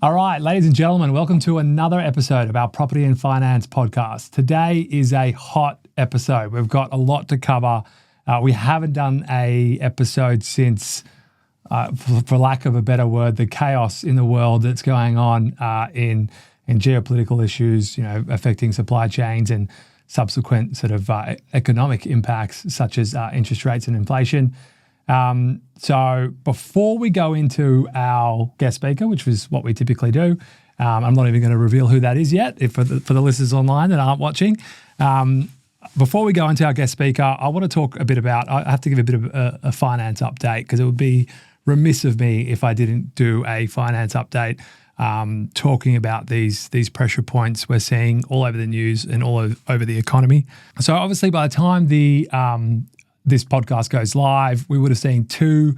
All right, ladies and gentlemen, welcome to another episode of our Property and Finance podcast. Today is a hot episode. We've got a lot to cover. We haven't done a episode since, for lack of a better word, the chaos in the world that's going on in geopolitical issues, affecting supply chains and subsequent sort of economic impacts such as interest rates and inflation. So before we go into our guest speaker, which is what we typically do, I'm not even going to reveal who that is yet for the listeners online that aren't watching. Before we go into our guest speaker, I want to talk a bit about, I have to give a bit of a finance update because it would be remiss of me if I didn't do a finance update talking about these pressure points we're seeing all over the news and all over the economy. So obviously by the time this podcast goes live, we would have seen two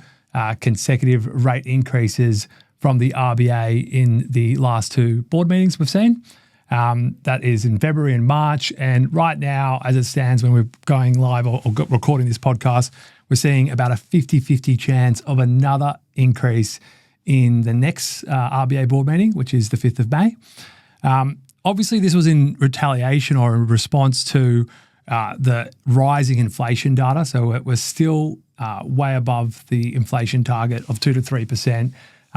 consecutive rate increases from the RBA in the last two board meetings we've seen. That is in February and March. And right now, as it stands, when we're going live or recording this podcast, we're seeing about a 50-50 chance of another increase in the next RBA board meeting, which is the 5th of May. Obviously, this was in retaliation or in response to the rising inflation data. So we're still way above the inflation target of 2 to 3%.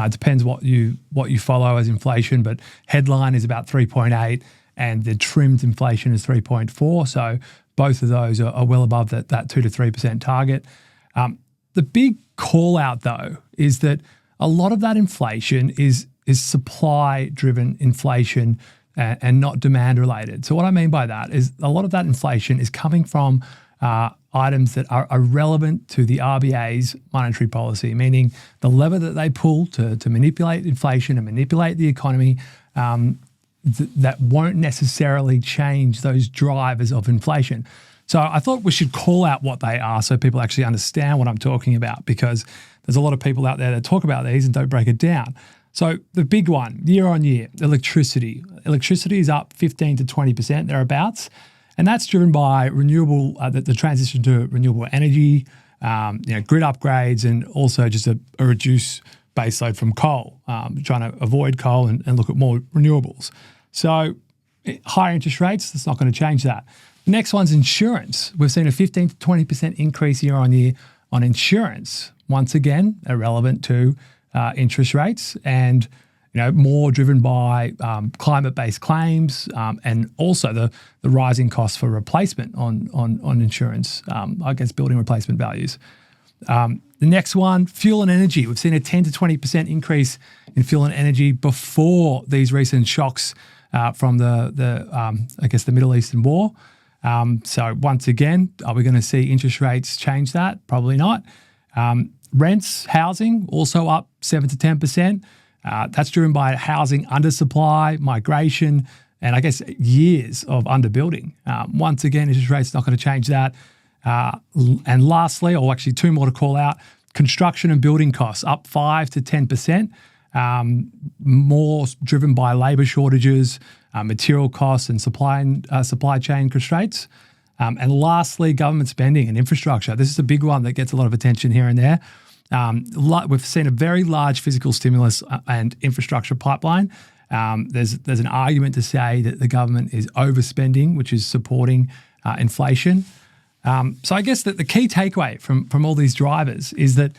Depends what you follow as inflation, but headline is about 3.8 and the trimmed inflation is 3.4. So both of those are well above that 2 to 3% target. The big call out though is that a lot of that inflation is supply driven inflation and not demand related. So what I mean by that is a lot of that inflation is coming from items that are relevant to the RBA's monetary policy, meaning the lever that they pull to manipulate inflation and manipulate the economy that won't necessarily change those drivers of inflation. So I thought we should call out what they are so people actually understand what I'm talking about, because there's a lot of people out there that talk about these and don't break it down. So the big one, year on year, electricity. Electricity is up 15 to 20% thereabouts, and that's driven by renewable, the transition to renewable energy, grid upgrades, and also just a reduced baseload from coal, trying to avoid coal and look at more renewables. So higher interest rates, that's not going to change that. The next one's insurance. We've seen a 15 to 20% increase year on year on insurance. Once again, irrelevant to interest rates and more driven by climate-based claims and also the rising costs for replacement on insurance against building replacement values. The next one, fuel and energy. We've seen a 10 to 20% increase in fuel and energy before these recent shocks from the Middle Eastern war. So once again, are we going to see interest rates change that? Probably not. Rents, housing, also up 7 to 10%. That's driven by housing undersupply, migration, and I guess years of underbuilding. Once again, interest rates not going to change that. And lastly, or actually two more to call out, construction and building costs up 5 to 10%. More driven by labour shortages, material costs, and supply chain constraints. And lastly, government spending and infrastructure. This is a big one that gets a lot of attention here and there. We've seen a very large physical stimulus and infrastructure pipeline. There's an argument to say that the government is overspending, which is supporting inflation. So I guess that the key takeaway from all these drivers is that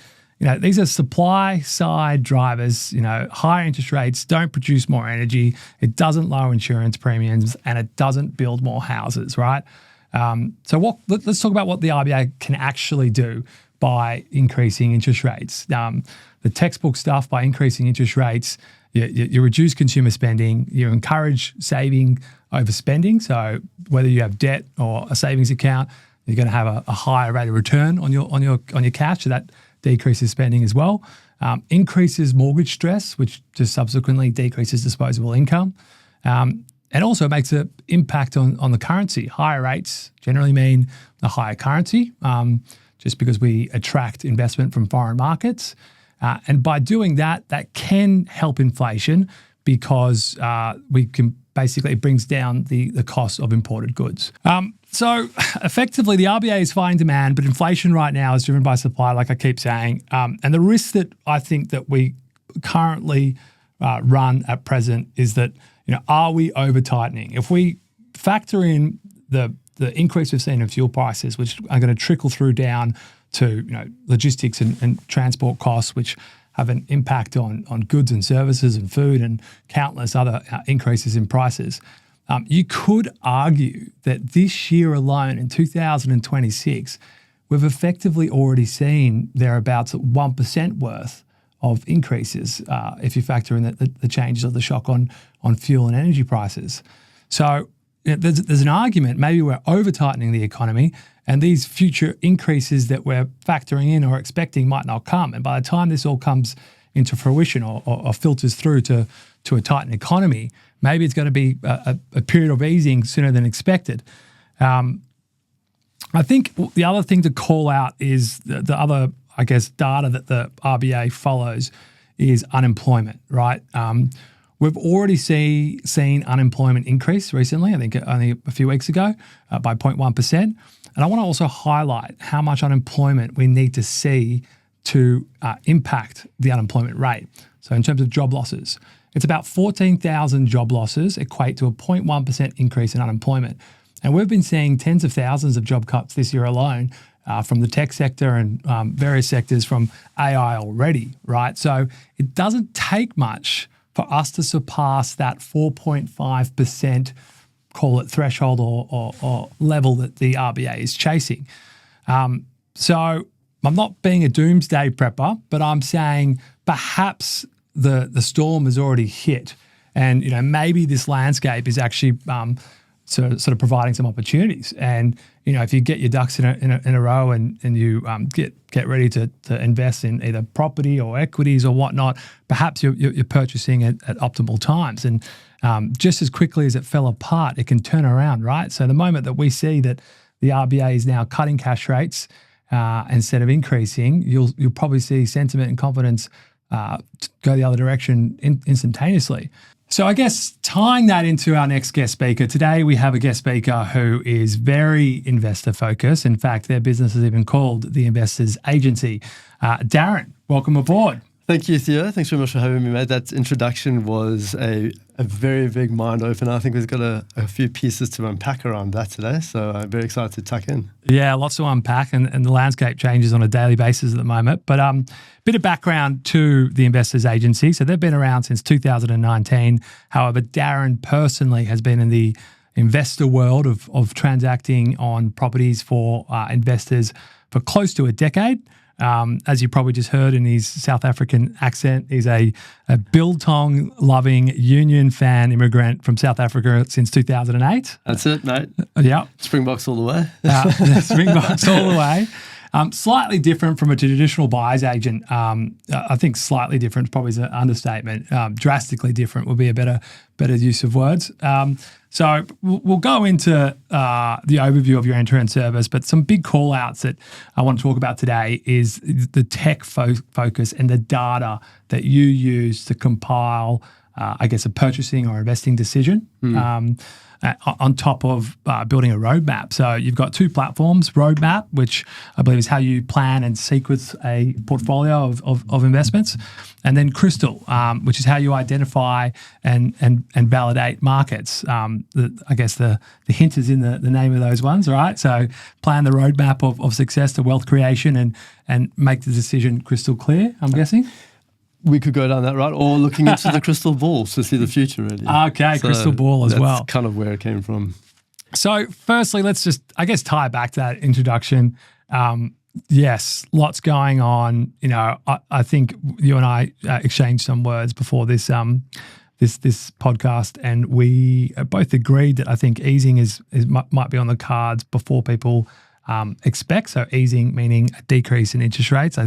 these are supply side drivers. Higher interest rates don't produce more energy. It doesn't lower insurance premiums, and it doesn't build more houses. Right. Let's talk about what the RBA can actually do by increasing interest rates. The textbook stuff, by increasing interest rates, you reduce consumer spending, you encourage saving over spending. So whether you have debt or a savings account, you're going to have a higher rate of return on your cash. So that decreases spending as well. Increases mortgage stress, which just subsequently decreases disposable income. And also makes an impact on the currency. Higher rates generally mean a higher currency, just because we attract investment from foreign markets. And by doing that, that can help inflation because we can basically, it brings down the cost of imported goods. So effectively, the RBA is fighting demand, but inflation right now is driven by supply, like I keep saying. And the risk that I think that we currently run at present is that, are we over tightening? If we factor in the increase we've seen in fuel prices, which are going to trickle through down to logistics and transport costs, which have an impact on goods and services and food and countless other increases in prices. You could argue that this year alone, in 2026, we've effectively already seen thereabouts at 1% worth of increases if you factor in the changes of the shock on fuel and energy prices. So there's an argument maybe we're over-tightening the economy, and these future increases that we're factoring in or expecting might not come. And by the time this all comes into fruition or filters through to a tightened economy, maybe it's going to be a period of easing sooner than expected. I think the other thing to call out is the other, data that the RBA follows is unemployment, right? We've already seen unemployment increase recently, I think only a few weeks ago, by 0.1%. And I want to also highlight how much unemployment we need to see to impact the unemployment rate. So in terms of job losses, it's about 14,000 job losses equate to a 0.1% increase in unemployment. And we've been seeing tens of thousands of job cuts this year alone from the tech sector and various sectors from AI already, right? So it doesn't take much for us to surpass that 4.5%, call it threshold or level that the RBA is chasing. So I'm not being a doomsday prepper, but I'm saying perhaps the storm has already hit, and maybe this landscape is actually sort of providing some opportunities. And if you get your ducks in a row and you get ready to invest in either property or equities or whatnot, perhaps you're purchasing at optimal times. And just as quickly as it fell apart, it can turn around, right? So the moment that we see that the RBA is now cutting cash rates instead of increasing, you'll probably see sentiment and confidence go the other direction instantaneously. So I guess tying that into our next guest speaker, today we have a guest speaker who is very investor focused. In fact, their business is even called the Investors Agency. Darren, welcome aboard. Thank you, Theo. Thanks very much for having me, mate. That introduction was a very big mind opener. I think we've got a few pieces to unpack around that today, so I'm very excited to tuck in. Yeah, lots to unpack, and the landscape changes on a daily basis at the moment. But bit of background to the Investors Agency. So they've been around since 2019. However, Darren personally has been in the investor world of transacting on properties for investors for close to a decade. As you probably just heard in his South African accent, he's a biltong-loving union fan immigrant from South Africa since 2008. That's it, mate. Yeah. Springboks all the way. Springboks all the way. Slightly different from a traditional buyer's agent. I think slightly different probably is an understatement. Drastically different would be a better use of words. So we'll go into the overview of your end-to-end service, but some big call-outs that I want to talk about today is the tech focus and the data that you use to compile, a purchasing or investing decision. On top of building a roadmap. So you've got two platforms, Roadmap, which I believe is how you plan and sequence a portfolio of investments, and then Crystal, which is how you identify and validate markets. The hint is in the name of those ones, right? So plan the roadmap of success to wealth creation and make the decision crystal clear, I'm guessing. We could go down that route, or looking into the crystal ball to see the future, really. Okay, so crystal ball as well. That's kind of where it came from. So firstly, let's just, tie back to that introduction. Yes, lots going on. I think you and I exchanged some words before this this podcast, and we both agreed that I think easing might be on the cards before people expect. So easing meaning a decrease in interest rates.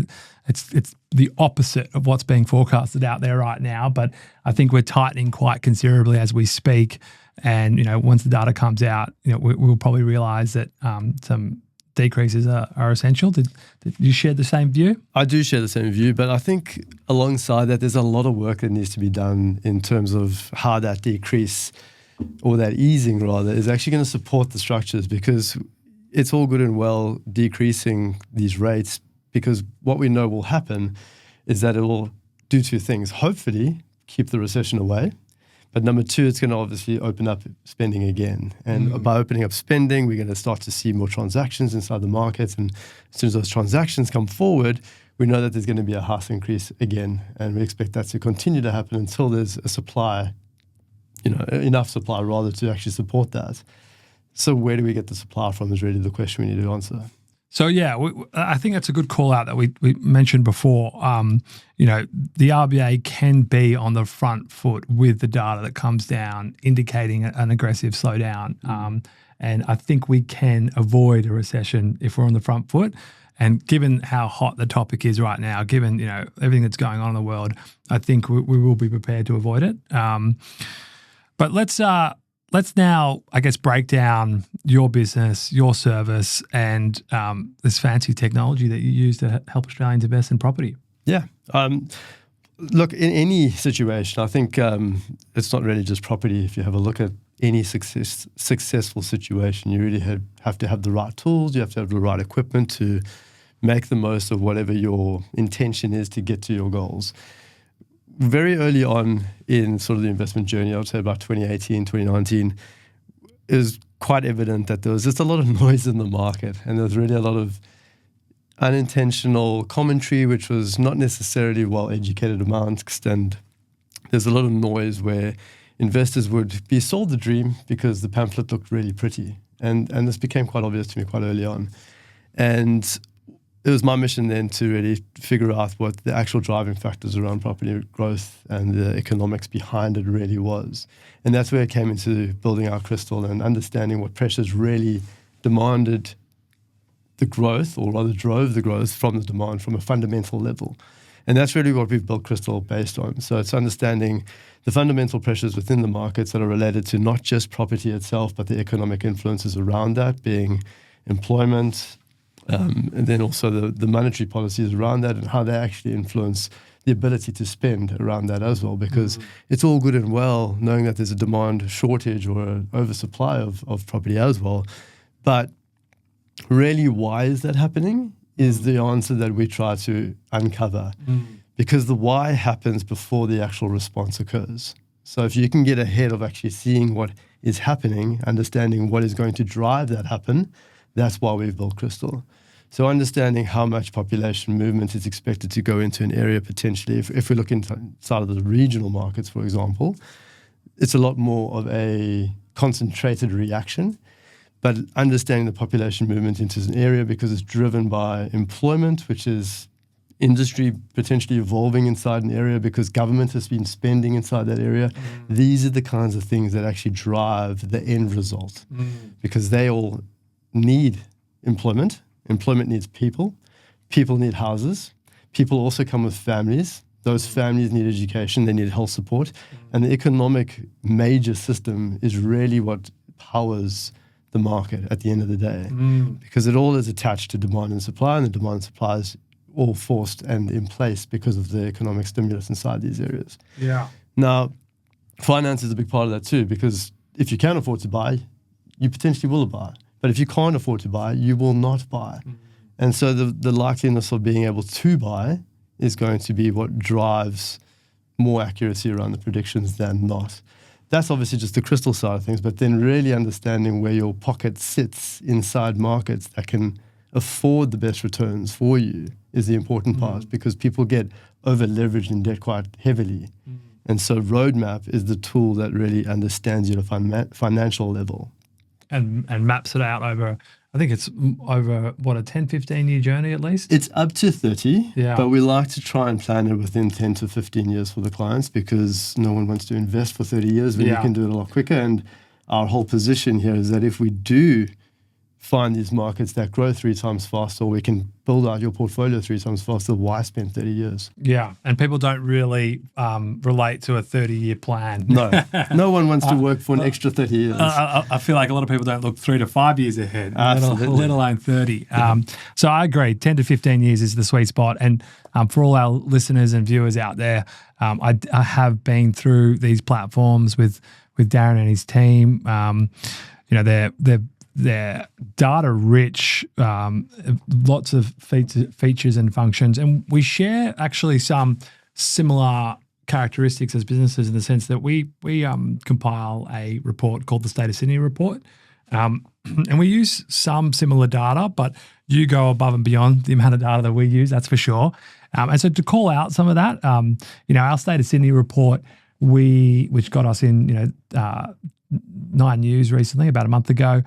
It's the opposite of what's being forecasted out there right now, but I think we're tightening quite considerably as we speak. And once the data comes out, we'll probably realize that some decreases are essential. Did you share the same view? I do share the same view, but I think alongside that, there's a lot of work that needs to be done in terms of how that decrease, or that easing rather, is actually going to support the structures, because it's all good and well decreasing these rates, because what we know will happen is that it will do two things. Hopefully keep the recession away. But number two, it's going to obviously open up spending again. And by opening up spending, we're going to start to see more transactions inside the market. And as soon as those transactions come forward, we know that there's going to be a house increase again. And we expect that to continue to happen until there's a supply, enough supply rather to actually support that. So where do we get the supply from is really the question we need to answer. So yeah, I think that's a good call out that we mentioned before. The RBA can be on the front foot with the data that comes down, indicating an aggressive slowdown. And I think we can avoid a recession if we're on the front foot. And given how hot the topic is right now, given everything that's going on in the world, I think we will be prepared to avoid it. But let's now, I guess, break down your business, your service, and this fancy technology that you use to help Australians invest in property. Yeah. Look, in any situation, I think it's not really just property. If you have a look at any successful situation, you really have to have the right tools. You have to have the right equipment to make the most of whatever your intention is to get to your goals. Very early on in sort of the investment journey, I would say about 2018, 2019, it was quite evident that there was just a lot of noise in the market, and there was really a lot of unintentional commentary, which was not necessarily well-educated amongst, and there's a lot of noise where investors would be sold the dream because the pamphlet looked really pretty, and this became quite obvious to me quite early on. And it was my mission then to really figure out what the actual driving factors around property growth and the economics behind it really was. And that's where it came into building our crystal and understanding what pressures really demanded the growth, or rather drove the growth from the demand from a fundamental level. And that's really what we've built Crystal based on. So it's understanding the fundamental pressures within the markets that are related to not just property itself, but the economic influences around that, being employment, and then also the monetary policies around that and how they actually influence the ability to spend around that as well, because it's all good and well knowing that there's a demand shortage or an oversupply of property as well. But really, why is that happening is the answer that we try to uncover, because the why happens before the actual response occurs. So if you can get ahead of actually seeing what is happening, understanding what is going to drive that happen, that's why we've built Crystal. So understanding how much population movement is expected to go into an area potentially, if we look inside of the regional markets, for example, it's a lot more of a concentrated reaction. But understanding the population movement into an area because it's driven by employment, which is industry potentially evolving inside an area because government has been spending inside that area. These are the kinds of things that actually drive the end result because they all need employment. Employment needs people. People need houses. People also come with families. Those families need education. They need health support. And the economic major system is really what powers the market at the end of the day, because it all is attached to demand and supply, and the demand and supply is all forced and in place because of the economic stimulus inside these areas. Yeah. Now, finance is a big part of that too, because if you can afford to buy, you potentially will buy. But if you can't afford to buy, you will not buy. And so the likeliness of being able to buy is going to be what drives more accuracy around the predictions than not. That's obviously just the crystal side of things, but then really understanding where your pocket sits inside markets that can afford the best returns for you is the important part, because people get over-leveraged in debt quite heavily. And so Roadmap is the tool that really understands you at a financial level. And maps it out over, I think it's over, a 10, 15-year journey at least? It's up to 30, yeah. But we like to try and plan it within 10 to 15 years for the clients, because no one wants to invest for 30 years when you can do it a lot quicker. And our whole position here is that if we do find these markets that grow 3 times faster, or we can build out your portfolio 3 times faster, why spend 30 years? Yeah, and people don't really relate to a 30-year plan. No, no one wants to work for an extra 30 years. I feel like a lot of people don't look 3 to 5 years ahead, let alone 30. So I agree, 10 to 15 years is the sweet spot. And for all our listeners and viewers out there, I have been through these platforms with Darren and his team. They're data rich, lots of features and functions. And we share actually some similar characteristics as businesses in the sense that we compile a report called the State of Sydney report, and we use some similar data, but you go above and beyond the amount of data that we use, that's for sure. And so to call out some of that, our State of Sydney report, which got us in, 9 News recently, about a month ago,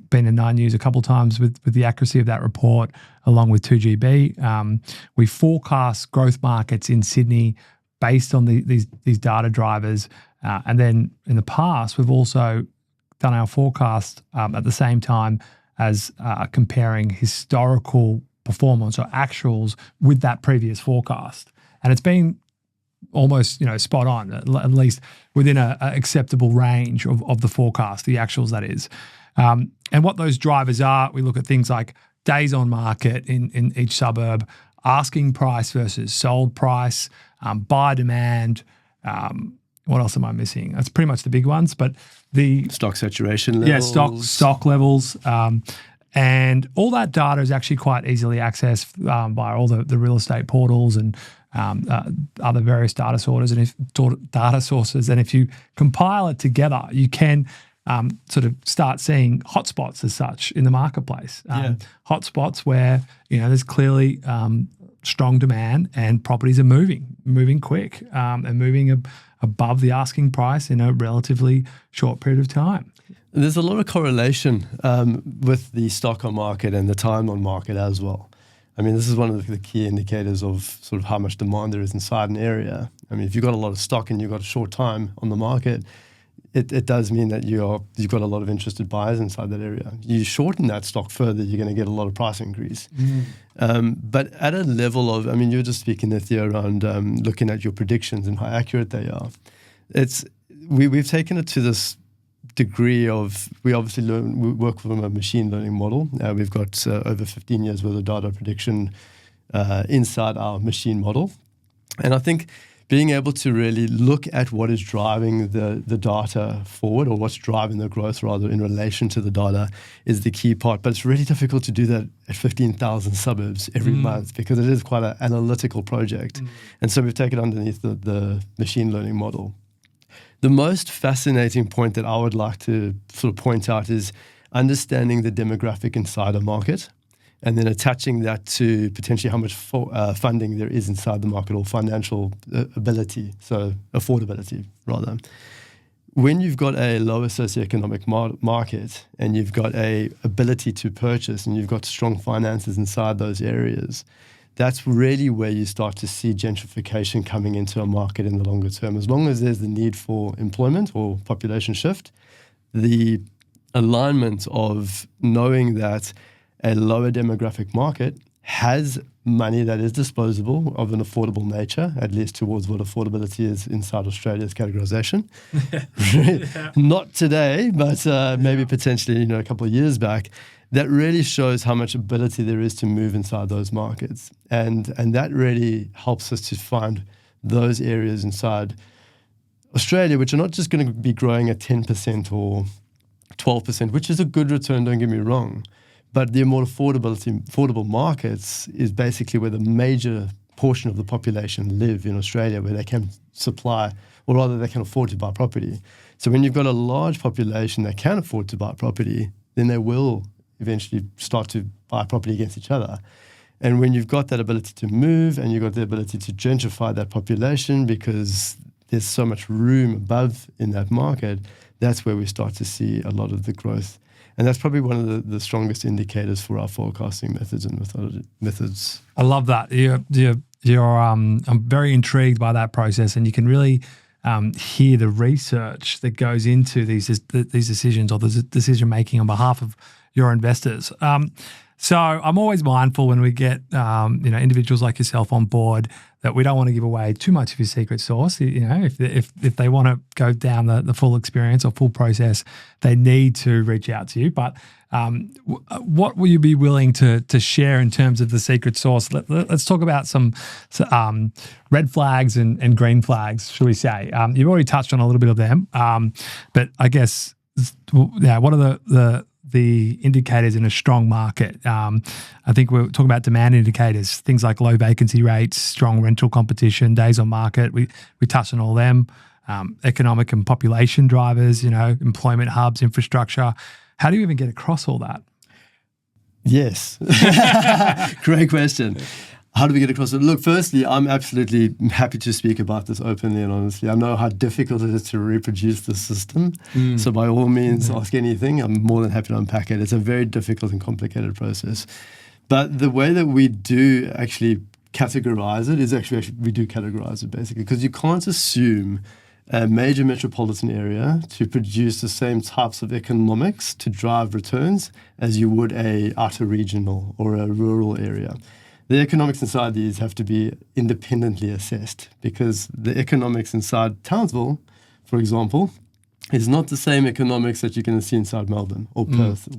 been in 9 News a couple of times with the accuracy of that report, along with 2GB. We forecast growth markets in Sydney based on these data drivers. And then in the past, we've also done our forecast at the same time as comparing historical performance or actuals with that previous forecast. And it's been almost, spot on, at least within a acceptable range of the forecast, the actuals that is. And what those drivers are, we look at things like days on market in each suburb, asking price versus sold price, buyer demand. What else am I missing? That's pretty much the big ones, but the stock saturation levels. Yeah, stock levels. And all that data is actually quite easily accessed by all the real estate portals and other various data sources. And if you compile it together, you can sort of start seeing hotspots as such in the marketplace. Hotspots where there's clearly strong demand and properties are moving quick and moving above the asking price in a relatively short period of time. There's a lot of correlation with the stock on market and the time on market as well. I mean, this is one of the key indicators of sort of how much demand there is inside an area. I mean, if you've got a lot of stock and you've got a short time on the market, it does mean that you've got a lot of interested buyers inside that area. You shorten that stock further, you're going to get a lot of price increase. But at a level of, you were just speaking there, Theo, around looking at your predictions and how accurate they are. We've taken it to this degree of, we work from a machine learning model. We've got over 15 years worth of data prediction inside our machine model. And I think being able to really look at what is driving the data forward, or what's driving the growth rather in relation to the data, is the key part. But it's really difficult to do that at 15,000 suburbs every month, because it is quite an analytical project. And so we've taken underneath the machine learning model. The most fascinating point that I would like to sort of point out is understanding the demographic inside a market, and then attaching that to potentially how much funding there is inside the market, or financial ability, so affordability rather. When you've got a lower socioeconomic market and you've got a ability to purchase and you've got strong finances inside those areas, that's really where you start to see gentrification coming into a market in the longer term. As long as there's the need for employment or population shift, the alignment of knowing that a lower demographic market has money that is disposable of an affordable nature, at least towards what affordability is inside Australia's categorization. Not today, but maybe potentially a couple of years back. That really shows how much ability there is to move inside those markets. And that really helps us to find those areas inside Australia, which are not just going to be growing at 10% or 12%, which is a good return, don't get me wrong. But the more affordable markets is basically where the major portion of the population live in Australia, where they can supply, or rather they can afford to buy property. So when you've got a large population that can afford to buy property, then they will eventually start to buy property against each other. And when you've got that ability to move and you've got the ability to gentrify that population because there's so much room above in that market, that's where we start to see a lot of the growth. And that's probably one of the strongest indicators for our forecasting methods and methods. I love that. I'm very intrigued by that process, and you can really hear the research that goes into these decisions, or the decision making on behalf of your investors. So I'm always mindful when we get individuals like yourself on board that we don't want to give away too much of your secret sauce. If they want to go down the full experience or full process, they need to reach out to you. But what will you be willing to share in terms of the secret sauce? Let's talk about some red flags and green flags, shall we say? You've already touched on a little bit of them, but I guess what are the indicators in a strong market? I think we're talking about demand indicators, things like low vacancy rates, strong rental competition, days on market. We touched on all them. Economic and population drivers, employment hubs, infrastructure. How do you even get across all that? Yes. Great question. How do we get across it? Look, firstly, I'm absolutely happy to speak about this openly and honestly. I know how difficult it is to reproduce the system. So by all means, ask anything. I'm more than happy to unpack it. It's a very difficult and complicated process. But the way that we do actually categorize it is actually we do categorize it basically, because you can't assume a major metropolitan area to produce the same types of economics to drive returns as you would a outer regional or a rural area. The economics inside these have to be independently assessed, because the economics inside Townsville, for example, is not the same economics that you're going to see inside Melbourne or Perth.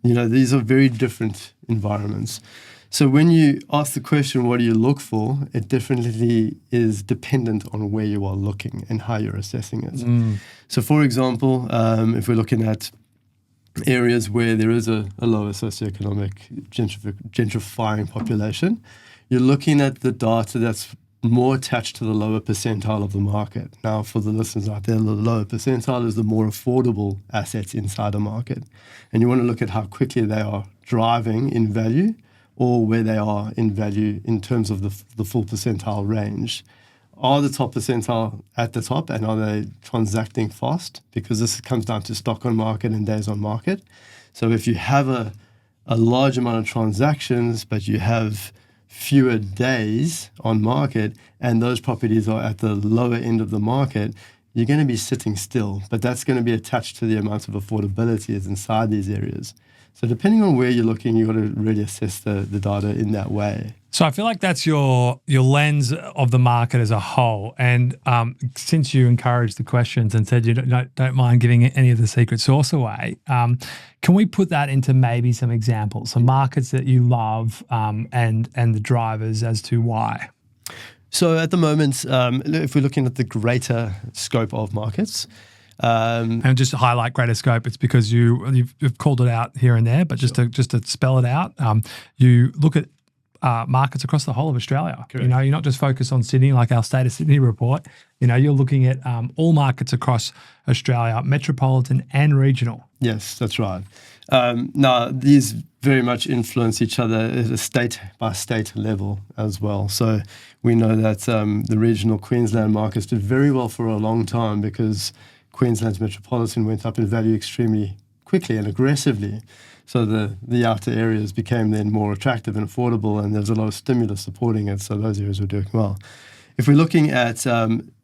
These are very different environments. So when you ask the question, what do you look for? It definitely is dependent on where you are looking and how you're assessing it. So for example, if we're looking at areas where there is a lower socioeconomic gentrifying population, you're looking at the data that's more attached to the lower percentile of the market. Now, for the listeners out there, the lower percentile is the more affordable assets inside a market. And you want to look at how quickly they are driving in value, or where they are in value in terms of the full percentile range. Are the top percentile at the top, and are they transacting fast? Because this comes down to stock on market and days on market. So if you have a large amount of transactions, but you have fewer days on market, and those properties are at the lower end of the market, you're going to be sitting still. But that's going to be attached to the amount of affordability that's inside these areas. So depending on where you're looking, you've got to really assess the data in that way. So I feel like that's your lens of the market as a whole. And since you encouraged the questions and said you don't mind giving any of the secret sauce away, can we put that into maybe some examples, some markets that you love and the drivers as to why? So at the moment, if we're looking at the greater scope of markets, and just to highlight greater scope, it's because you've called it out here and there, but just to spell it out, you look at markets across the whole of Australia. Correct. You're not just focused on Sydney like our State of Sydney report. You're looking at all markets across Australia, metropolitan and regional. Yes, that's right. Now, these very much influence each other at a state-by-state level as well. So we know that the regional Queensland markets did very well for a long time because Queensland's metropolitan went up in value extremely quickly and aggressively. So the outer areas became then more attractive and affordable, and there's a lot of stimulus supporting it. So those areas were doing well. If we're looking at,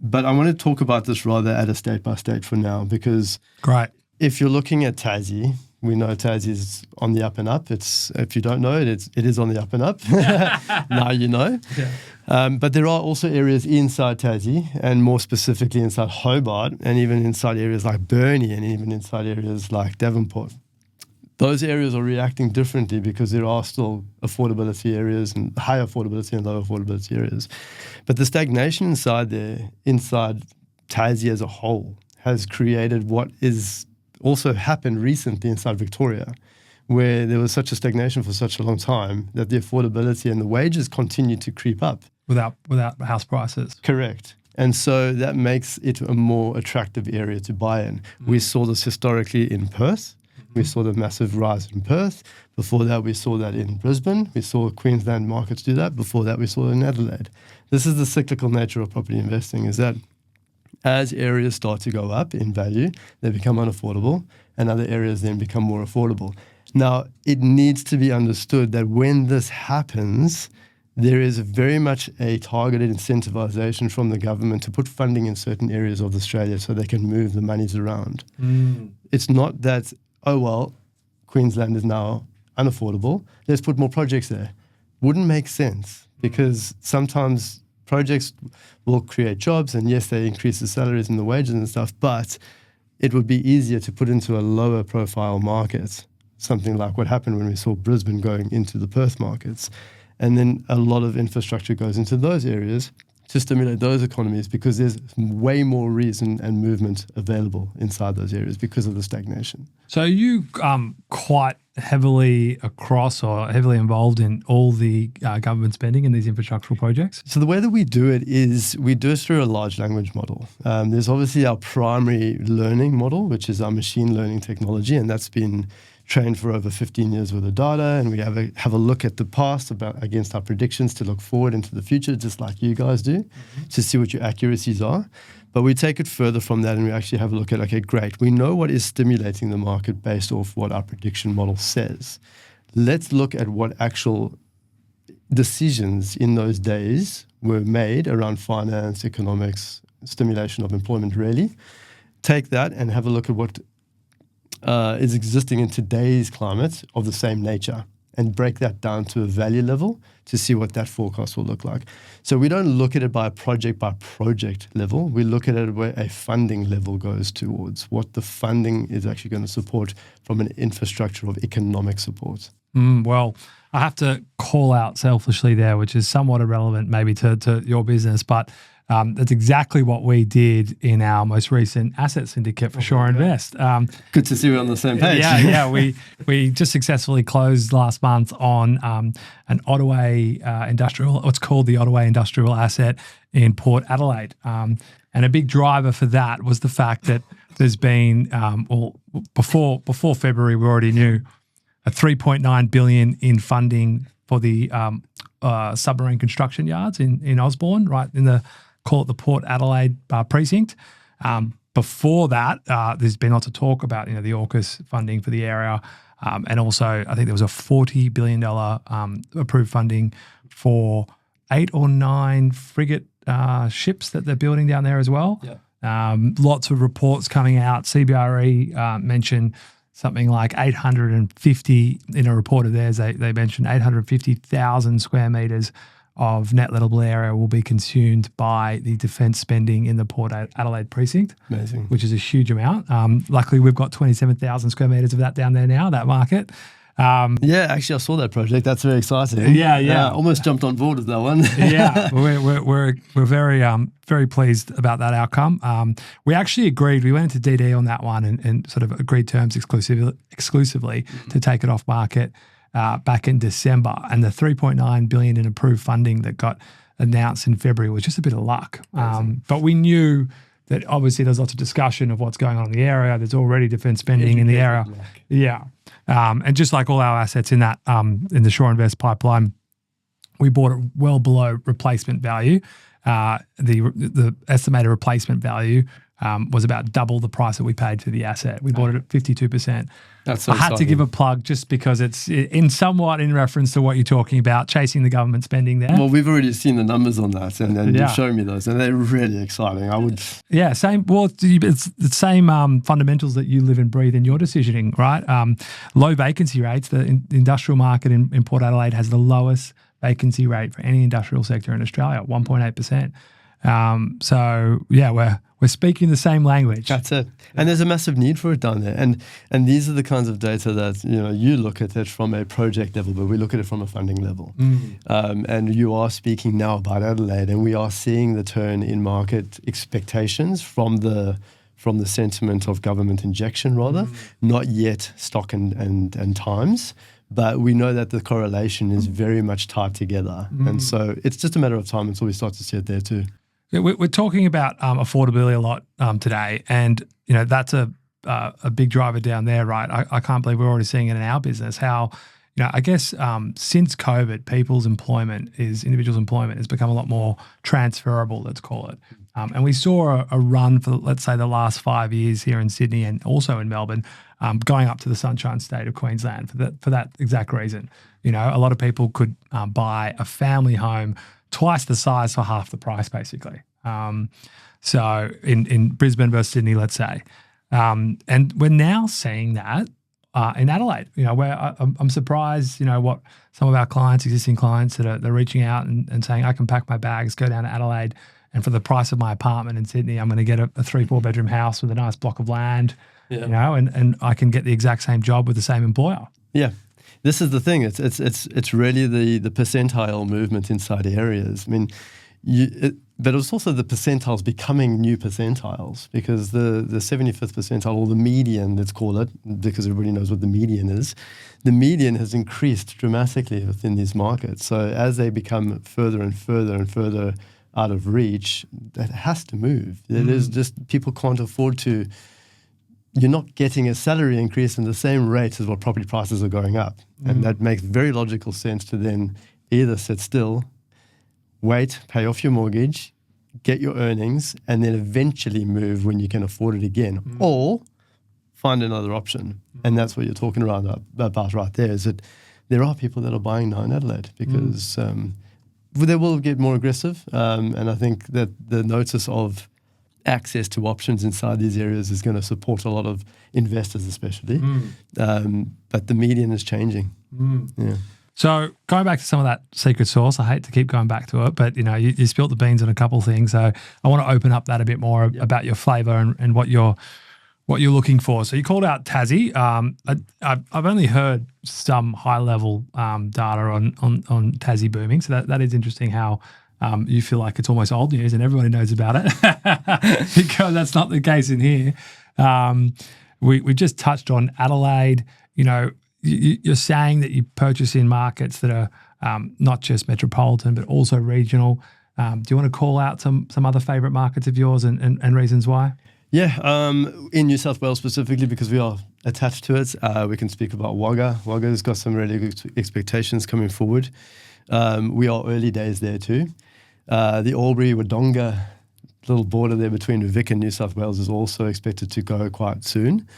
but I want to talk about this rather at a state by state for now, because Great. If you're looking at Tassie, we know Tassie is on the up and up. If you don't know it, it is on the up and up. Now you know. Yeah. But there are also areas inside Tassie, and more specifically inside Hobart, and even inside areas like Burnie, and even inside areas like Devonport. Those areas are reacting differently because there are still affordability areas and high affordability and low affordability areas. But the stagnation inside Tassie as a whole has created what is also happened recently inside Victoria, where there was such a stagnation for such a long time that the affordability and the wages continue to creep up. Without house prices. Correct. And so that makes it a more attractive area to buy in. We saw this historically in Perth. We saw the massive rise in Perth. Before that, we saw that in Brisbane. We saw Queensland markets do that. Before that, we saw it in Adelaide. This is the cyclical nature of property investing, is that as areas start to go up in value, they become unaffordable, and other areas then become more affordable. Now, it needs to be understood that when this happens, there is very much a targeted incentivization from the government to put funding in certain areas of Australia so they can move the monies around. It's not that, oh, well, Queensland is now unaffordable, let's put more projects there. Wouldn't make sense, because sometimes projects will create jobs, and yes, they increase the salaries and the wages and stuff, but it would be easier to put into a lower profile market, something like what happened when we saw Brisbane going into the Perth markets. And then a lot of infrastructure goes into those areas to stimulate those economies because there's way more reason and movement available inside those areas because of the stagnation. So are you quite heavily across or heavily involved in all the government spending in these infrastructural projects? So the way that we do it is we do it through a large language model. There's obviously our primary learning model, which is our machine learning technology, and that's been trained for over 15 years with the data, and we have a look at the past against our predictions to look forward into the future, just like you guys do, to see what your accuracies are. But we take it further from that and we actually have a look at, okay, great, we know what is stimulating the market based off what our prediction model says. Let's look at what actual decisions in those days were made around finance, economics, stimulation of employment, really. Take that and have a look at what is existing in today's climate of the same nature and break that down to a value level to see what that forecast will look like. So we don't look at it by project level. We look at it where a funding level goes towards, what the funding is actually going to support from an infrastructure of economic support. Well, I have to call out selfishly there, which is somewhat irrelevant maybe to your business, but that's exactly what we did in our most recent asset syndicate for Shore Invest. Good to see we're on the same page. Yeah. We just successfully closed last month on an Ottaway industrial, what's called the Ottaway industrial asset in Port Adelaide. And a big driver for that was the fact that there's been, before February, we already knew a $3.9 billion in funding for the submarine construction yards in Osborne, right in call it the Port Adelaide precinct. Before that, there's been lots of talk about the AUKUS funding for the area, and also I think there was a $40 billion approved funding for 8 or 9 frigate ships that they're building down there as well. Yeah. Lots of reports coming out. CBRE mentioned something like 850 in a report of theirs. They mentioned 850,000 square metres of net lettable area will be consumed by the defence spending in the Port Adelaide precinct. Amazing. Which is a huge amount. Luckily, we've got 27,000 square metres of that down there now, that market. Yeah, actually, I saw that project. That's very exciting. Yeah. Almost jumped on board with that one. Yeah, we're very pleased about that outcome. We actually agreed. We went into DD on that one and sort of agreed terms exclusively to take it off market back in December. And the $3.9 billion in approved funding that got announced in February was just a bit of luck. But we knew that obviously there's lots of discussion of what's going on in the area. There's already defence spending in the area. Yeah. And just like all our assets in that in the Shore Invest pipeline, we bought it well below replacement value. The estimated replacement value was about double the price that we paid for the asset. We bought it at 52%. That's so I had to give a plug just because it's somewhat in reference to what you're talking about, chasing the government spending there. Well, we've already seen the numbers on that, and you've shown me those, and they're really exciting. Same. Well, it's the same fundamentals that you live and breathe in your decisioning, right? Low vacancy rates. The industrial market in Port Adelaide has the lowest vacancy rate for any industrial sector in Australia, 1.8%. So yeah, we're speaking the same language. That's it. And there's a massive need for it down there. And these are the kinds of data that you look at it from a project level, but we look at it from a funding level. And you are speaking now about Adelaide, and we are seeing the turn in market expectations from the sentiment of government injection, rather, not yet stock and times. But we know that the correlation is very much tied together. And so it's just a matter of time until we start to see it there too. We're talking about affordability a lot today, and that's a big driver down there, right? I can't believe we're already seeing it in our business. How I guess since COVID, individuals' employment has become a lot more transferable. Let's call it, and we saw a run for let's say the last 5 years here in Sydney and also in Melbourne, going up to the Sunshine State of Queensland for that exact reason. A lot of people could buy a family home twice the size for half the price, basically. So in Brisbane versus Sydney, let's say. And we're now seeing that in Adelaide, where I'm surprised, what some of our existing clients that are reaching out and saying, I can pack my bags, go down to Adelaide, and for the price of my apartment in Sydney, I'm going to get a 3-4 bedroom house with a nice block of land, and I can get the exact same job with the same employer. Yeah. This is the thing. It's really the percentile movement inside areas. I mean, but it's also the percentiles becoming new percentiles, because the 75th percentile, or the median, let's call it, because everybody knows what the median is, the median has increased dramatically within these markets. So as they become further and further and further out of reach, that has to move. It is just, people can't afford to. You're not getting a salary increase in the same rate as what property prices are going up. And that makes very logical sense to then either sit still, wait, pay off your mortgage, get your earnings, and then eventually move when you can afford it again, or find another option. And that's what you're talking about right there, is that there are people that are buying now in Adelaide because they will get more aggressive. And I think that the notice of access to options inside these areas is going to support a lot of investors, especially. But the median is changing. Yeah. So going back to some of that secret sauce, I hate to keep going back to it, but you spilt the beans on a couple of things. So I want to open up that a bit more about your flavour and what you're looking for. So you called out Tassie. I've only heard some high level data on Tassie booming. So that is interesting how you feel like it's almost old news and everybody knows about it, because that's not the case in here. We just touched on Adelaide. You're saying that you purchase in markets that are not just metropolitan but also regional. Do you want to call out some other favourite markets of yours and reasons why? Yeah, in New South Wales specifically, because we are attached to it, we can speak about Wagga. Wagga's got some really good expectations coming forward. We are early days there too. The Albury-Wodonga little border there between Vic and New South Wales is also expected to go quite soon.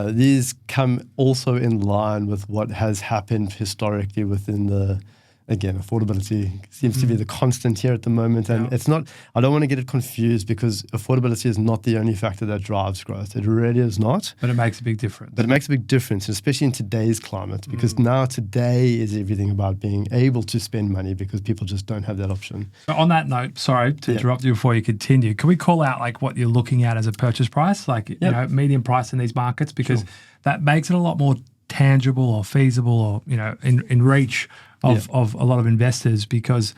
These come also in line with what has happened historically within the, again, affordability seems to be the constant here at the moment. And it's not, I don't want to get it confused, because affordability is not the only factor that drives growth. It really is not. But it makes a big difference. But it makes a big difference, especially in today's climate, because now today is everything about being able to spend money, because people just don't have that option. So on that note, sorry to interrupt you before you continue, can we call out like what you're looking at as a purchase price, like median price in these markets, because that makes it a lot more tangible or feasible, or in reach of a lot of investors, because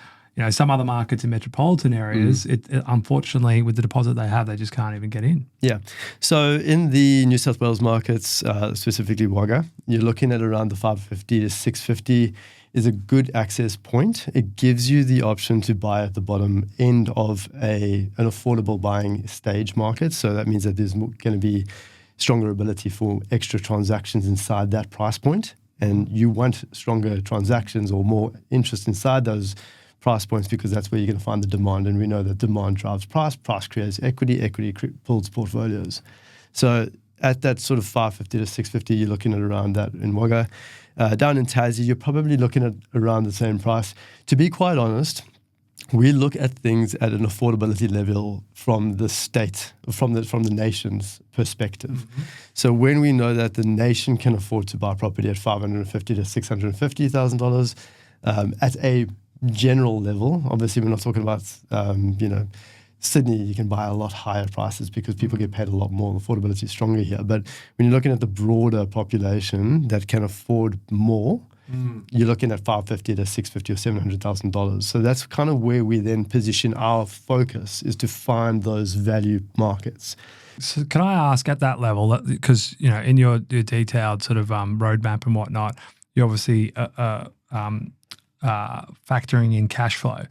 some other markets in metropolitan areas, it unfortunately, with the deposit they have, they just can't even get in. Yeah. So in the New South Wales markets, specifically Wagga, you're looking at around the 550 to 650 is a good access point. It gives you the option to buy at the bottom end of an affordable buying stage market. So that means that there's going to be stronger ability for extra transactions inside that price point. And you want stronger transactions or more interest inside those price points, because that's where you're going to find the demand. And we know that demand drives price, price creates equity builds portfolios. So at that sort of 550 to 650, you're looking at around that in Wagga. Down in Tassie, you're probably looking at around the same price. To be quite honest, we look at things at an affordability level from the state, from the nation's perspective. So when we know that the nation can afford to buy property at $550,000 to $650,000 at a general level, obviously we're not talking about Sydney, you can buy a lot higher prices because people get paid a lot more. Affordability is stronger here. But when you're looking at the broader population that can afford more, you're looking at $550,000 to $650,000 or $700,000. So that's kind of where we then position our focus, is to find those value markets. So can I ask at that level, because in your detailed sort of roadmap and whatnot, you're obviously factoring in cash flow.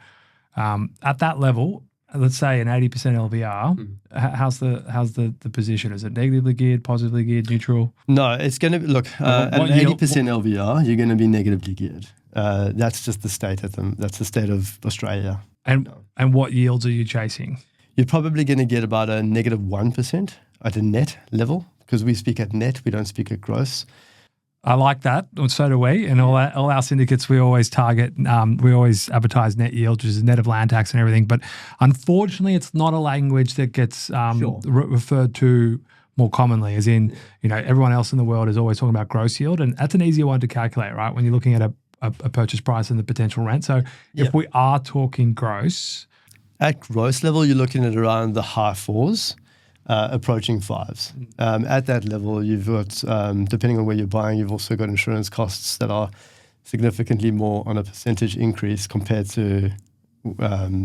At that level, let's say an 80% LVR, how's the position? Is it negatively geared, positively geared, neutral? No, it's going to be, look, an 80% LVR, you're going to be negatively geared. That's just the state that's the state of Australia. And what yields are you chasing? You're probably going to get about a negative 1% at a net level, because we speak at net, we don't speak at gross. I like that, and so do we. And all our syndicates, we always target, we always advertise net yield, which is net of land tax and everything. But unfortunately, it's not a language that gets referred to more commonly, as in, everyone else in the world is always talking about gross yield. And that's an easier one to calculate, right, when you're looking at a purchase price and the potential rent. So if we are talking gross. At gross level, you're looking at around the high fours. Approaching fives. At that level, you've got, depending on where you're buying, you've also got insurance costs that are significantly more on a percentage increase compared to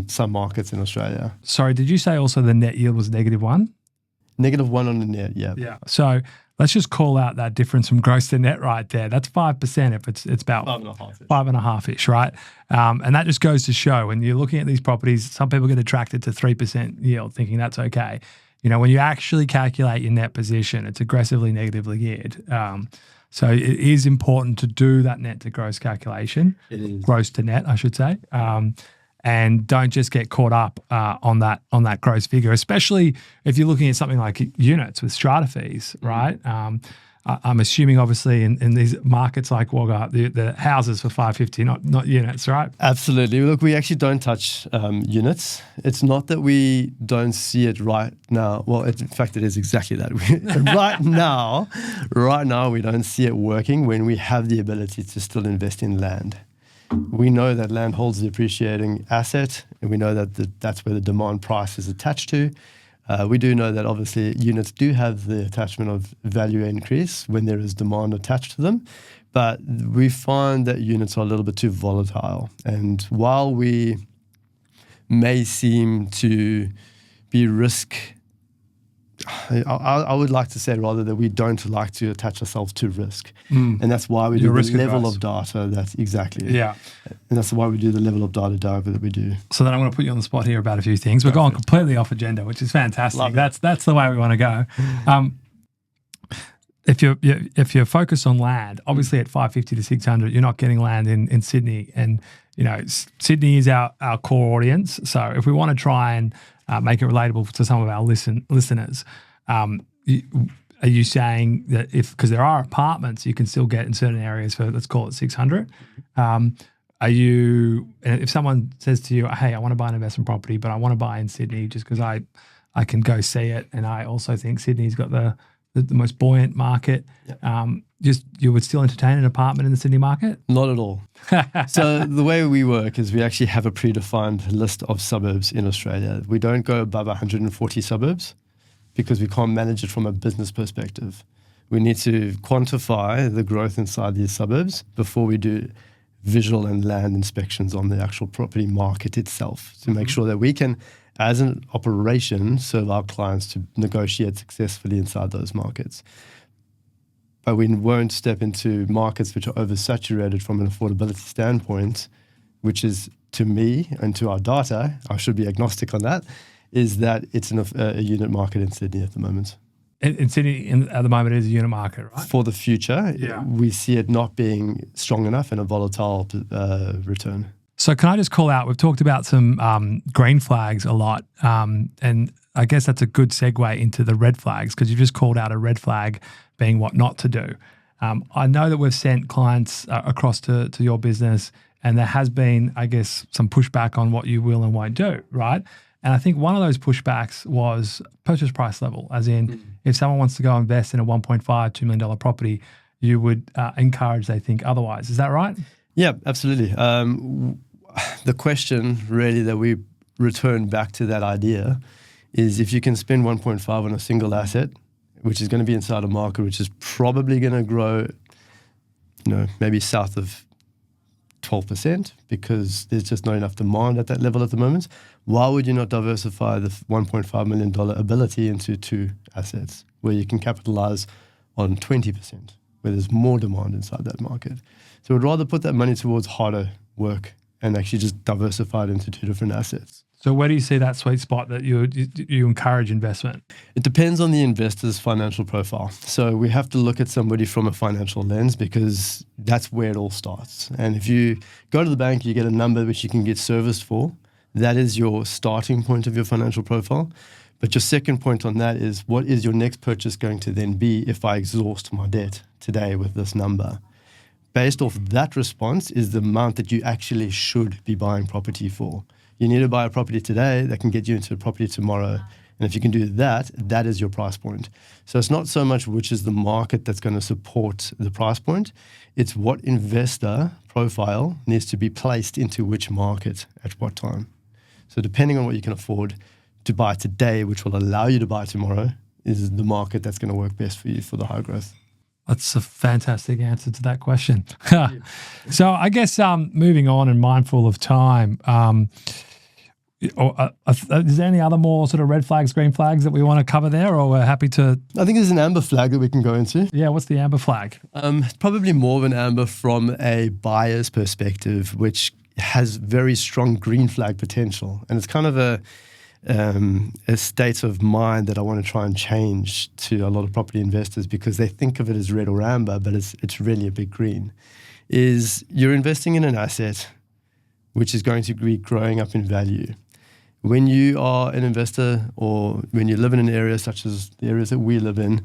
some markets in Australia. Sorry, did you say also the net yield was -1? -1 on the net, yeah. Yeah. So let's just call out that difference from gross to net right there. That's 5% if it's about 5.5-ish, right? And that just goes to show when you're looking at these properties, some people get attracted to 3% yield thinking that's okay. You know, when you actually calculate your net position, it's aggressively negatively geared. So it is important to do that net to gross calculation. It is. Gross to net, I should say. And don't just get caught up on that gross figure, especially if you're looking at something like units with strata fees, right? I'm assuming, obviously, in these markets like Wagga, the houses for $550, not units, right? Absolutely. Look, we actually don't touch units. It's not that we don't see it right now. Well, in fact, it is exactly that. Right now, we don't see it working when we have the ability to still invest in land. We know that land holds the appreciating asset, and we know that that's where the demand price is attached to. We do know that obviously units do have the attachment of value increase when there is demand attached to them, but we find that units are a little bit too volatile. And while we may seem to be I would like to say rather that we don't like to attach ourselves to risk. And that's why we do the level of data. That's exactly it. Yeah. And that's why we do the level of data diver that we do. So then I'm going to put you on the spot here about a few things. We're going completely off agenda, which is fantastic. That's the way we want to go. If you're focused on land, obviously at 550 to 600, you're not getting land in Sydney. And, you know, Sydney is our core audience. So if we want to try and make it relatable to some of our listeners, are you saying that because there are apartments you can still get in certain areas for, let's call it 600, if someone says to you, hey, I want to buy an investment property, but I want to buy in Sydney just because I can go see it, and I also think Sydney's got the most buoyant market, you would still entertain an apartment in the Sydney market? Not at all. So the way we work is we actually have a predefined list of suburbs in Australia. We don't go above 140 suburbs because we can't manage it from a business perspective. We need to quantify the growth inside these suburbs before we do visual and land inspections on the actual property market itself to make sure that we can, as an operation, serve our clients to negotiate successfully inside those markets. But we won't step into markets which are oversaturated from an affordability standpoint, which is, to me and to our data, I should be agnostic on that, is that it's a unit market in Sydney at the moment. In Sydney, at the moment, it is a unit market, right? For the future, we see it not being strong enough and a volatile return. So can I just call out, we've talked about some green flags a lot, and I guess that's a good segue into the red flags, because you've just called out a red flag being what not to do. I know that we've sent clients across to your business, and there has been, I guess, some pushback on what you will and won't do, right? And I think one of those pushbacks was purchase price level, as in if someone wants to go invest in a $1.5, $2 million property, you would encourage they think otherwise. Is that right? Yeah, absolutely. The question really that we return back to that idea is if you can spend 1.5 on a single asset, which is going to be inside a market which is probably going to grow, maybe south of 12% because there's just not enough demand at that level at the moment. Why would you not diversify the $1.5 million ability into two assets where you can capitalize on 20%, where there's more demand inside that market? So we'd rather put that money towards harder work and actually just diversify it into two different assets. So where do you see that sweet spot that you encourage investment? It depends on the investor's financial profile. So we have to look at somebody from a financial lens because that's where it all starts. And if you go to the bank, you get a number which you can get serviced for. That is your starting point of your financial profile. But your second point on that is, what is your next purchase going to then be if I exhaust my debt today with this number? Based off that response is the amount that you actually should be buying property for. You need to buy a property today that can get you into a property tomorrow. And if you can do that, that is your price point. So it's not so much which is the market that's going to support the price point. It's what investor profile needs to be placed into which market at what time. So depending on what you can afford to buy today, which will allow you to buy tomorrow, is the market that's going to work best for you for the high growth. That's a fantastic answer to that question. So I guess moving on and mindful of time, Is there any other more sort of red flags, green flags that we want to cover there, or we're happy to? I think there's an amber flag that we can go into. Yeah, what's the amber flag? Probably more of an amber from a buyer's perspective, which has very strong green flag potential. And it's kind of a state of mind that I want to try and change to a lot of property investors, because they think of it as red or amber, but it's really a big green. Is you're investing in an asset which is going to be growing up in value. When you are an investor, or when you live in an area such as the areas that we live in,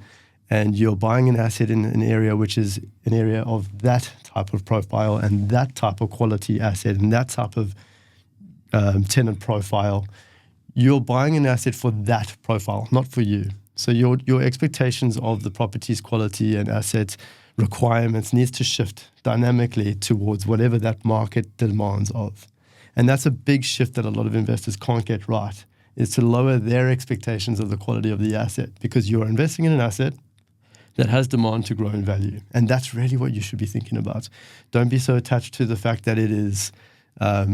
and you're buying an asset in an area which is an area of that type of profile and that type of quality asset and that type of tenant profile, you're buying an asset for that profile, not for you. So your expectations of the property's quality and asset requirements needs to shift dynamically towards whatever that market demands of. And that's a big shift that a lot of investors can't get right, is to lower their expectations of the quality of the asset, because you're investing in an asset that has demand to grow in value. And that's really what you should be thinking about. Don't be so attached to the fact that it is, a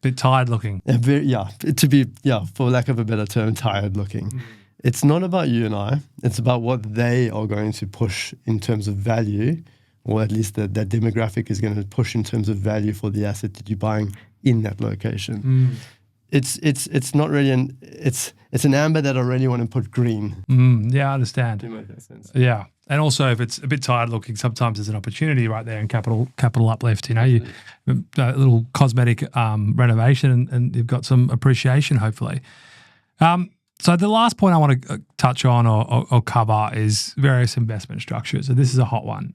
bit tired looking. For lack of a better term, tired looking. Mm. It's not about you and I. It's about what they are going to push in terms of value, or at least that demographic is going to push in terms of value for the asset that you're buying in that location. Mm. It's not really it's an amber that I really want to put green. Yeah, I understand. Do you make that sense? Yeah. And also, if it's a bit tired looking, sometimes there's an opportunity right there in capital uplift. A little cosmetic renovation, and you've got some appreciation, hopefully. So the last point I want to touch on or cover is various investment structures. So this is a hot one.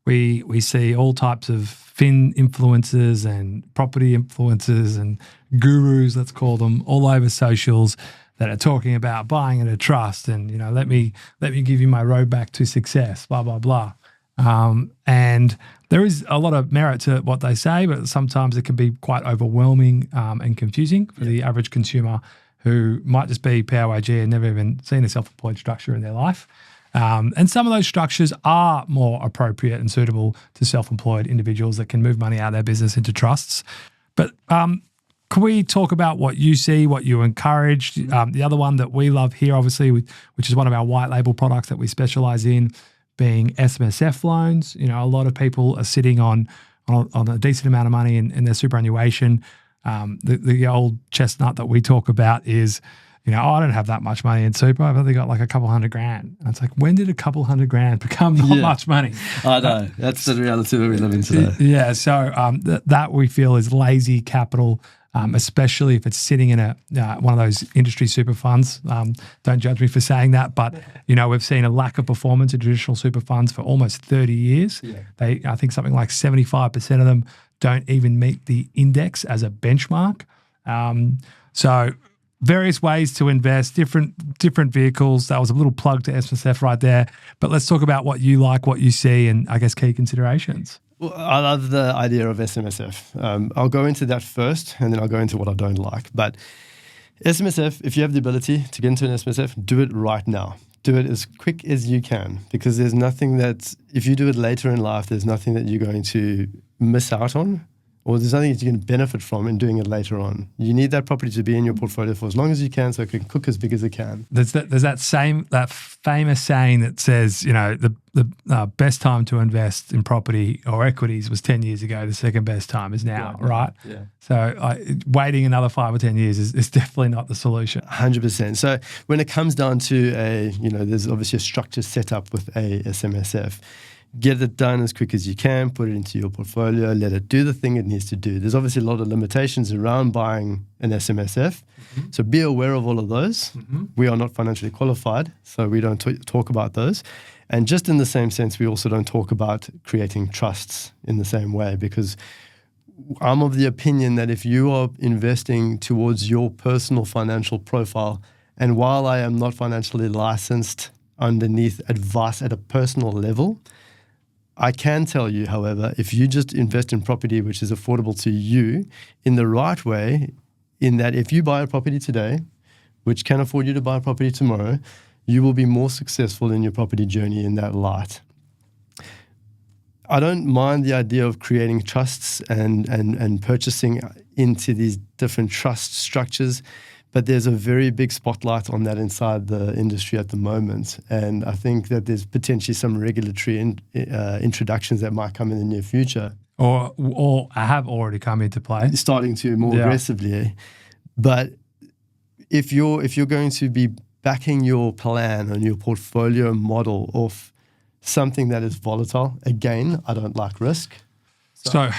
We see all types of fin influencers and property influencers and gurus, let's call them, all over socials that are talking about buying in a trust and, let me give you my road back to success, blah, blah, blah. And there is a lot of merit to what they say, but sometimes it can be quite overwhelming and confusing for the average consumer who might just be PAYG and never even seen a self-employed structure in their life. And some of those structures are more appropriate and suitable to self-employed individuals that can move money out of their business into trusts. But can we talk about what you see, what you encourage? The other one that we love here, obviously, which is one of our white label products that we specialize in, being SMSF loans. A lot of people are sitting on a decent amount of money in their superannuation. The old chestnut that we talk about is, I don't have that much money in super. I've only got like a couple $100,000. And it's like, when did a couple $100,000 become not much money? I know. That's the reality that we live in today. Yeah. So that we feel is lazy capital, especially if it's sitting in one of those industry super funds. Don't judge me for saying that, but we've seen a lack of performance in traditional super funds for almost 30 years. Yeah. I think something like 75% of them don't even meet the index as a benchmark. So various ways to invest, different vehicles. That was a little plug to SMSF right there. But let's talk about what you like, what you see, and I guess key considerations. Well, I love the idea of SMSF. I'll go into that first, and then I'll go into what I don't like. But SMSF, if you have the ability to get into an SMSF, do it right now. Do it as quick as you can, because there's nothing that, if you do it later in life, there's nothing that you're going to miss out on, or there's nothing that you can benefit from in doing it later on. You need that property to be in your portfolio for as long as you can, so it can cook as big as it can. There's that famous saying that says, the best time to invest in property or equities was 10 years ago. The second best time is now, right? Yeah. So waiting another 5 or 10 years is definitely not the solution. 100%. So when it comes down to there's obviously a structure set up with a SMSF. Get it done as quick as you can, put it into your portfolio, let it do the thing it needs to do. There's obviously a lot of limitations around buying an SMSF, so be aware of all of those. We are not financially qualified, so we don't talk about those. And just in the same sense, we also don't talk about creating trusts in the same way, because I'm of the opinion that if you are investing towards your personal financial profile, and while I am not financially licensed underneath advice at a personal level, I can tell you, however, if you just invest in property which is affordable to you in the right way, in that if you buy a property today, which can afford you to buy a property tomorrow, you will be more successful in your property journey in that light. I don't mind the idea of creating trusts and purchasing into these different trust structures. But there's a very big spotlight on that inside the industry at the moment. And I think that there's potentially some regulatory introductions that might come in the near future. Or have already come into play. Starting to more aggressively. But if you're going to be backing your plan and your portfolio model off something that is volatile, again, I don't like risk. So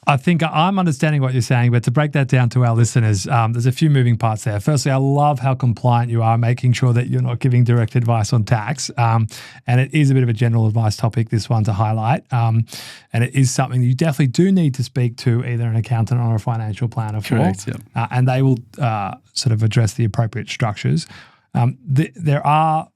I think I'm understanding what you're saying, but to break that down to our listeners, there's a few moving parts there. Firstly, I love how compliant you are, making sure that you're not giving direct advice on tax. And it is a bit of a general advice topic, this one, to highlight. And it is something that you definitely do need to speak to either an accountant or a financial planner for. Correct, yeah. And they will sort of address the appropriate structures. There are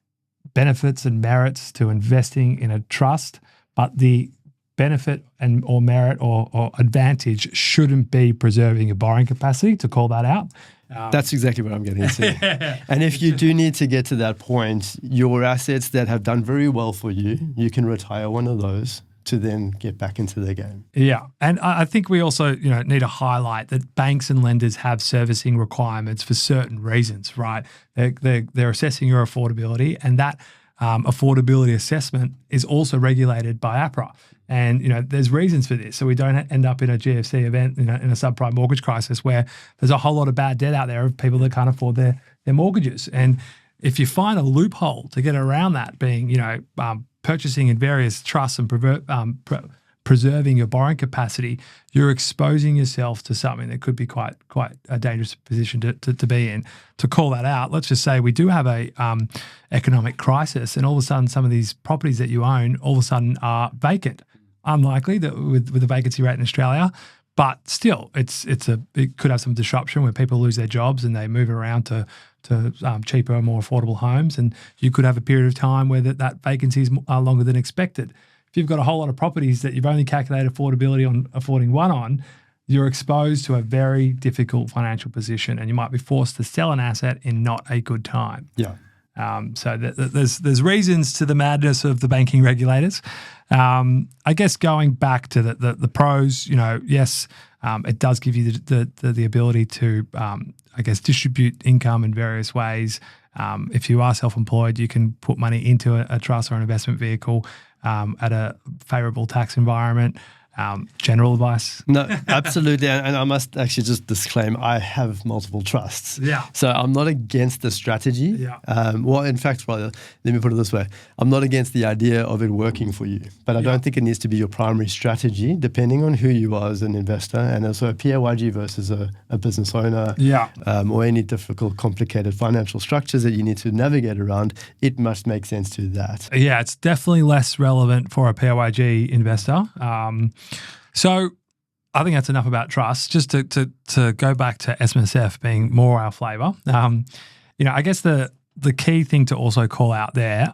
benefits and merits to investing in a trust, but the benefit or merit or advantage shouldn't be preserving your borrowing capacity, to call that out. That's exactly what I'm getting into. And if you do need to get to that point, your assets that have done very well for you, you can retire one of those to then get back into the game. Yeah. And I think we also need to highlight that banks and lenders have servicing requirements for certain reasons, right? They're assessing your affordability, and that affordability assessment is also regulated by APRA. And, there's reasons for this. So we don't end up in a GFC event, in a subprime mortgage crisis where there's a whole lot of bad debt out there of people that can't afford their mortgages. And if you find a loophole to get around that, being, purchasing in various trusts and preserving your borrowing capacity, you're exposing yourself to something that could be quite a dangerous position to be in. To call that out, let's just say we do have a economic crisis, and all of a sudden some of these properties that you own all of a sudden are vacant. Unlikely that with the vacancy rate in Australia, but still, it could have some disruption where people lose their jobs and they move around to cheaper, more affordable homes, and you could have a period of time where that vacancy is longer than expected. If you've got a whole lot of properties that you've only calculated affordability on affording one on, you're exposed to a very difficult financial position, and you might be forced to sell an asset in not a good time. Yeah. So there's reasons to the madness of the banking regulators. I guess going back to the pros, yes, it does give you the ability to, distribute income in various ways. If you are self-employed, you can put money into a trust or an investment vehicle at a favourable tax environment. General advice? No, absolutely. And I must actually just disclaim, I have multiple trusts. Yeah. So I'm not against the strategy. Yeah. Well, in fact, rather, let me put it this way. I'm not against the idea of it working for you, but I don't think it needs to be your primary strategy, depending on who you are as an investor, and also a PAYG versus a business owner, or any difficult, complicated financial structures that you need to navigate around. It must make sense to that. Yeah, it's definitely less relevant for a PAYG investor. So I think that's enough about trust. Just to go back to SMSF being more our flavour, I guess the key thing to also call out there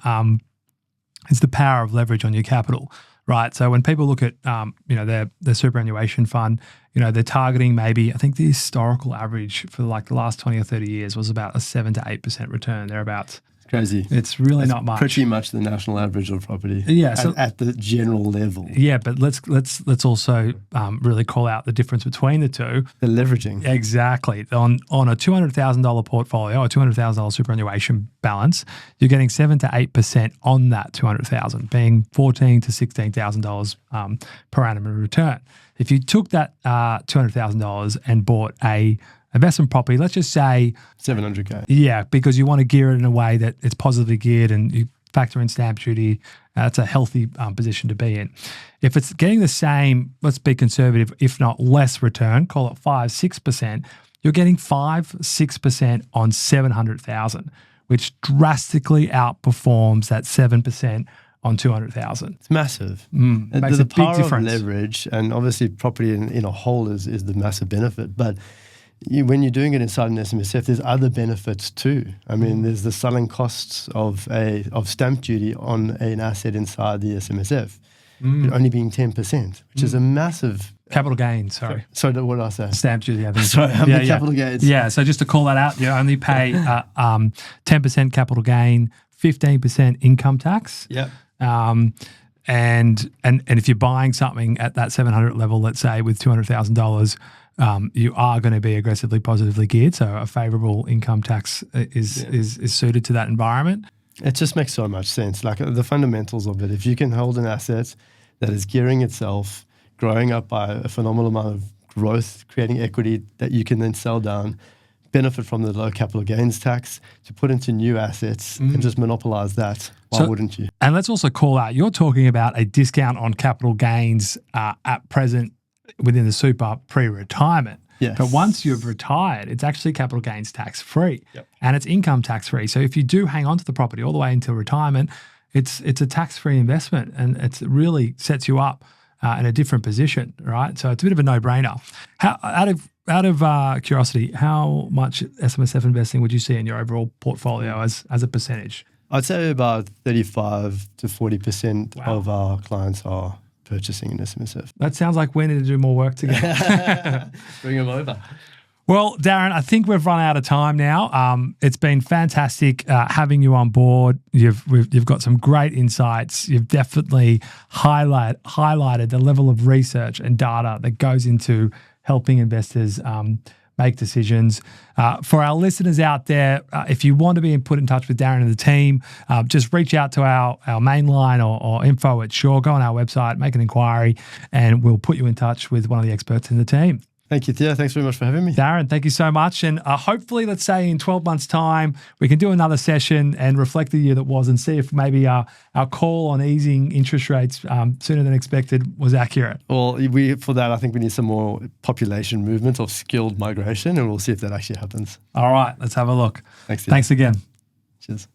is the power of leverage on your capital, right? So when people look at their superannuation fund, they're targeting maybe, I think the historical average for like the last 20 or 30 years was about a 7 to 8% return, thereabouts. Crazy. It's really not much. Pretty much the national average of property. Yeah, so, at the general level. Yeah, but let's also really call out the difference between the two. The leveraging. Exactly. On a $200,000 portfolio or $200,000 superannuation balance, you're getting 7 to 8% on that $200,000, being $14,000 to $16,000 per annum in return. If you took that $200,000 and bought a investment property, let's just say $700K. Yeah, because you want to gear it in a way that it's positively geared and you factor in stamp duty. That's a healthy position to be in. If it's getting the same, let's be conservative, if not less return, call it 5-6%, you're getting 5-6% on 700,000, which drastically outperforms that 7% on 200,000. It's massive. Makes a big power difference. Of leverage, and obviously property in a whole is the massive benefit, but when you're doing it inside an SMSF, there's other benefits too. I mean, there's the selling costs of stamp duty on an asset inside the SMSF, only being 10%, which is a massive capital gain. Sorry, what did I say? Stamp duty. I think. Sorry, capital gains. Yeah. So just to call that out, you only pay 10% capital gain, 15% income tax. Yeah. And if you're buying something at that 700 level, let's say with $200,000, you are going to be aggressively positively geared. So a favourable income tax is suited to that environment. It just makes so much sense. Like the fundamentals of it, if you can hold an asset that is gearing itself, growing up by a phenomenal amount of growth, creating equity that you can then sell down, benefit from the low capital gains tax to put into new assets and just monopolize that. Why wouldn't you? And let's also call out, you're talking about a discount on capital gains at present within the super pre-retirement. Yes. But once you've retired, it's actually capital gains tax free and it's income tax free. So if you do hang on to the property all the way until retirement, it's a tax-free investment and it really sets you up in a different position, right? So it's a bit of a no-brainer. Out of curiosity, how much SMSF investing would you see in your overall portfolio as a percentage? I'd say about 35 to 40% of our clients are purchasing an SMSF. That sounds like we need to do more work together. Bring them over. Well, Darren, I think we've run out of time now. It's been fantastic having you on board. You've got some great insights. You've definitely highlighted the level of research and data that goes into helping investors make decisions. For our listeners out there, if you want to be put in touch with Darren and the team, just reach out to our main line or info at Shaw. Go on our website, make an inquiry, and we'll put you in touch with one of the experts in the team. Thank you, Theo. Thanks very much for having me. Darren, thank you so much. And hopefully, let's say in 12 months' time, we can do another session and reflect the year that was and see if maybe our call on easing interest rates sooner than expected was accurate. Well, for that, I think we need some more population movement of skilled migration, and we'll see if that actually happens. All right, let's have a look. Thanks, Theo. Thanks again. Cheers.